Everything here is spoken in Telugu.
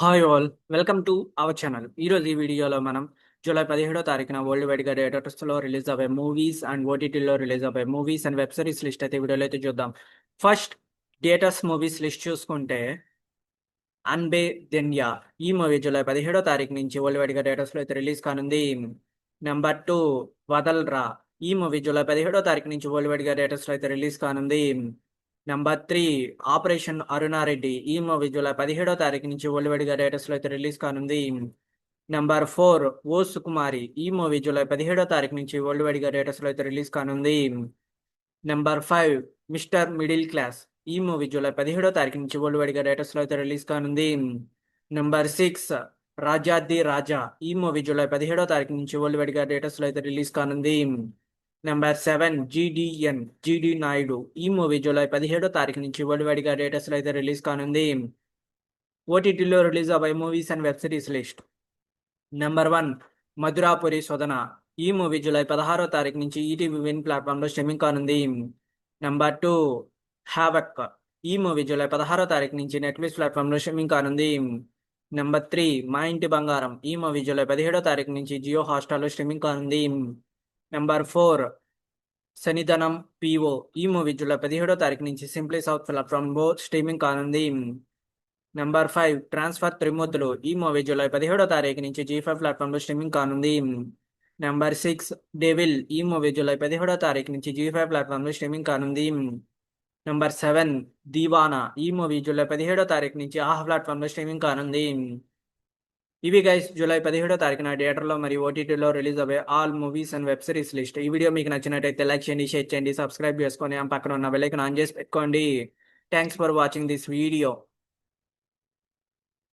Hi all, welcome to our channel. ఈరోజు ఈ వీడియోలో మనం జూలై 17వ తారీఖున వరల్డ్ వైడ్గా థియేటర్స్లో రిలీజ్ అవ్వే మూవీస్ అండ్ ఓటీటీలో రిలీజ్ అవ్వే movies and web series list అయితే వీడియోలో అయితే చూద్దాం. ఫస్ట్ థియేటర్స్ మూవీస్ లిస్ట్ చూసుకుంటే అన్బే దెన్యా ఈ మూవీ జూలై 17వ తారీఖు నుంచి వరల్డ్ వైడ్గా థియేటర్స్లో అయితే రిలీజ్ కానుంది. నెంబర్ 2 వదల్రా ఈ మూవీ జూలై 17వ తారీఖు నుంచి వరల్డ్ వైడ్గా థియేటర్స్లో అయితే రిలీజ్ కానుంది. నెంబర్ 3 ఆపరేషన్ అరుణారెడ్డి ఈ మూవీ జూలై 17వ తారీఖు నుంచి వరల్డ్ వైడ్గా థియేటర్స్లో అయితే రిలీజ్ కానుంది. నెంబర్ 4 ఓ సుకుమారి ఈ మూవీ జూలై 17వ తారీఖు నుంచి వరల్డ్ వైడ్గా థియేటర్స్లో అయితే రిలీజ్ కానుంది. నెంబర్ 5 మిస్టర్ మిడిల్ క్లాస్ ఈ మూవీ జూలై 17వ తారీఖు నుంచి వరల్డ్ వైడ్గా థియేటర్స్లో అయితే రిలీజ్ కానుంది. నెంబర్ 6 రాజాది రాజా ఈ మూవీ జూలై 17వ తారీఖు నుంచి వరల్డ్ వైడ్గా థియేటర్స్లో అయితే రిలీజ్ కానుంది. నెంబర్ 7 జీడిఎన్ జీడి నాయుడు ఈ మూవీ జూలై 17వ తారీఖు నుంచి వరల్డ్ వైడ్గా థియేటర్స్లో అయితే రిలీజ్ కానుంది. ఓటీటీలో రిలీజ్ అవ్వే movies and web series list. Number 1 Madhurapuri శోధన ఈ మూవీ జూలై 16వ తారీఖు నుంచి ఈటీవీ విన్ ప్లాట్ఫామ్లో స్ట్రీమింగ్ కానుంది. నెంబర్ 2 హ్యావక్ ఈ మూవీ జూలై 16వ తారీఖు నుంచి నెట్ఫ్లిక్స్ ప్లాట్ఫామ్లో స్ట్రీమింగ్ కానుంది. నెంబర్ 3 మా ఇంటి బంగారం ఈ మూవీ జూలై 17వ తారీఖు నుంచి జియో హాట్స్టార్లో స్ట్రీమింగ్ కానుంది. నెంబర్ 4 శనిధనం పిఓ ఈ మూవీ జూలై 17వ తారీఖు నుంచి సింప్లీ సౌత్ ప్లాట్ఫామ్లో స్ట్రీమింగ్ కానుంది. నెంబర్ 5 ట్రాన్స్ఫర్ త్రిమూర్తులు ఈ మూవీ జూలై 17వ తారీఖు నుంచి జీ5 ప్లాట్ఫామ్లో స్ట్రీమింగ్ కానుంది. నెంబర్ 6 డెవిల్ ఈ మూవీ జూలై 17వ తారీఖు నుంచి జీ5 ప్లాట్ఫామ్లో స్ట్రీమింగ్ కానుంది. నెంబర్ 7 దీవానా ఈ మూవీ జూలై 17వ తారీఖు నుంచి ఆహా ప్లాట్ఫామ్లో స్ట్రీమింగ్ కానుంది. ఇవి గైస్ జూలై 17వ తారీఖున థియేటర్లో మరియు ఓటీటీలో రిలీజ్ అవ్వే all movies and web series list. ఈ వీడియో మీకు నచ్చినట్టయితే లైక్ చేయండి, షేర్ చేయండి, సబ్స్క్రైబ్ చేసుకొని పక్కన ఉన్న బెల్ ఐకాన్ ఆన్ చేసి పెట్టుకోండి. Thanks for watching this video.